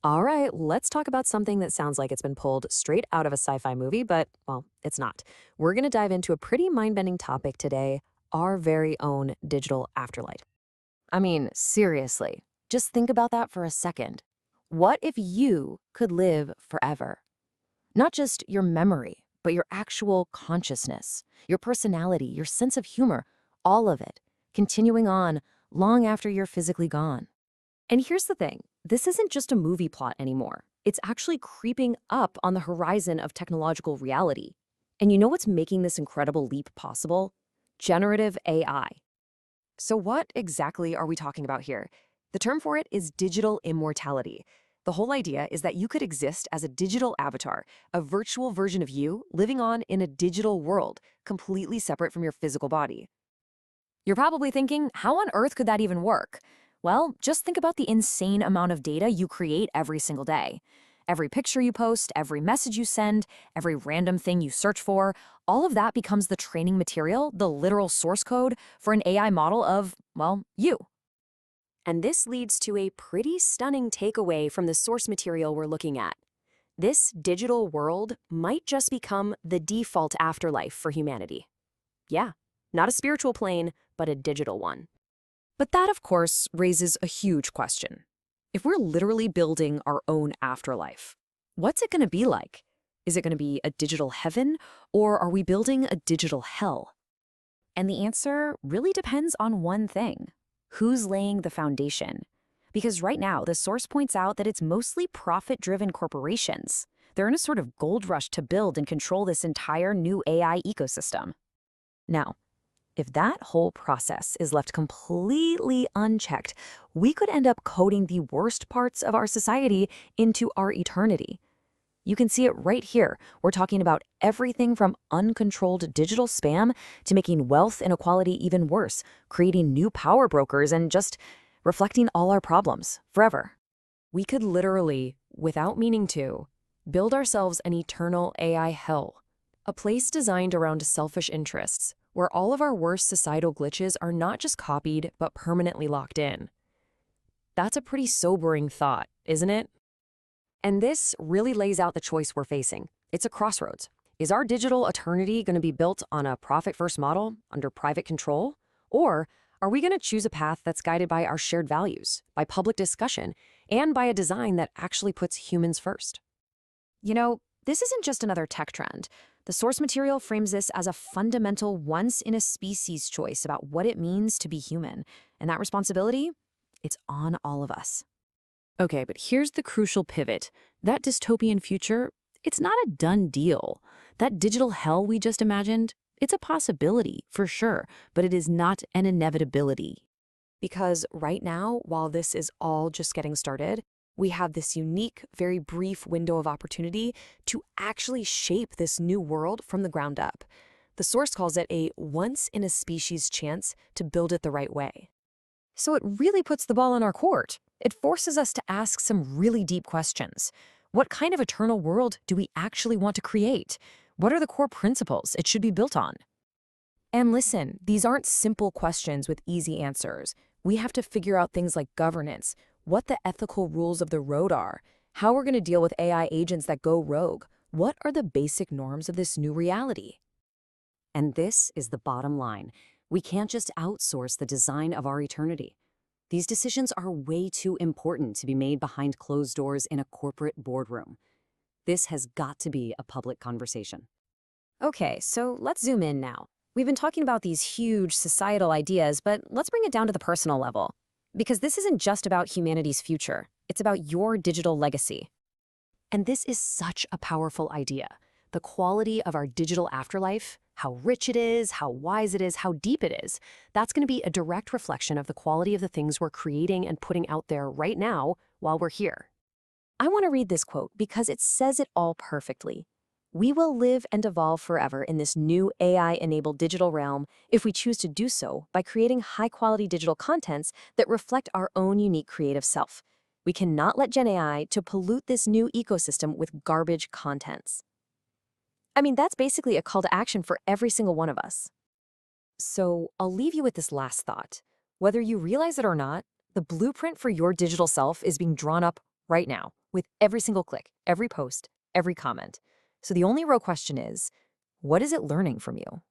All right, let's talk about something that sounds like it's been pulled straight out of a sci fi movie, but, well, it's not. We're going to dive into a pretty mind bending topic today: our very own digital afterlife. I mean, seriously, just think about that for a second. What if you could live forever? Not just your memory, but your actual consciousness, your personality, your sense of humor, all of it, continuing on long after you're physically gone. And here's the thing, this isn't just a movie plot anymore. It's actually creeping up on the horizon of technological reality. And you know what's making this incredible leap possible? Generative AI. So, what exactly are we talking about here? The term for it is digital immortality. The whole idea is that you could exist as a digital avatar, a virtual version of you living on in a digital world, completely separate from your physical body. You're probably thinking, how on earth could that even work? Well, just think about the insane amount of data you create every single day. Every picture you post, every message you send, every random thing you search for, all of that becomes the training material, the literal source code for an AI model of, well, you. And this leads to a pretty stunning takeaway from the source material we're looking at. This digital world might just become the default afterlife for humanity. Yeah, not a spiritual plane, but a digital one. But that, of course, raises a huge question. If we're literally building our own afterlife, what's it going to be like? Is it going to be a digital heaven, or are we building a digital hell? And the answer really depends on one thing: who's laying the foundation? Because right now, the source points out that it's mostly profit-driven corporations. They're in a sort of gold rush to build and control this entire new AI ecosystem. Now, if that whole process is left completely unchecked, we could end up coding the worst parts of our society into our eternity. You can see it right here. We're talking about everything from uncontrolled digital spam to making wealth inequality even worse, creating new power brokers, and just reflecting all our problems forever. We could literally, without meaning to, build ourselves an eternal AI hell, a place designed around selfish interests, where all of our worst societal glitches are not just copied, but permanently locked in. That's a pretty sobering thought, isn't it? And this really lays out the choice we're facing. It's a crossroads. Is our digital eternity going to be built on a profit-first model under private control? Or are we going to choose a path that's guided by our shared values, by public discussion, and by a design that actually puts humans first? You know, this isn't just another tech trend. The source material frames this as a fundamental once-in-a-species choice about what it means to be human. And that responsibility, it's on all of us. Okay, but here's the crucial pivot. That dystopian future, it's not a done deal. That digital hell we just imagined, it's a possibility, for sure, but it is not an inevitability. Because right now, while this is all just getting started, we have this unique, very brief window of opportunity to actually shape this new world from the ground up. The source calls it a once-in-a-species chance to build it the right way. So it really puts the ball in our court. It forces us to ask some really deep questions. What kind of eternal world do we actually want to create? What are the core principles it should be built on? And listen, these aren't simple questions with easy answers. We have to figure out things like governance, what the ethical rules of the road are, how we're going to deal with AI agents that go rogue. What are the basic norms of this new reality? And this is the bottom line. We can't just outsource the design of our eternity. These decisions are way too important to be made behind closed doors in a corporate boardroom. This has got to be a public conversation. Okay, so let's zoom in now. We've been talking about these huge societal ideas, but let's bring it down to the personal level. Because this isn't just about humanity's future, it's about your digital legacy. And this is such a powerful idea. The quality of our digital afterlife, how rich it is, how wise it is, how deep it is, that's going to be a direct reflection of the quality of the things we're creating and putting out there right now while we're here. I want to read this quote because it says it all perfectly. We will live and evolve forever in this new AI-enabled digital realm if we choose to do so by creating high-quality digital contents that reflect our own unique creative self. We cannot let Gen AI to pollute this new ecosystem with garbage contents. I mean, that's basically a call to action for every single one of us. So I'll leave you with this last thought. Whether you realize it or not, the blueprint for your digital self is being drawn up right now with every single click, every post, every comment. So the only real question is, what is it learning from you?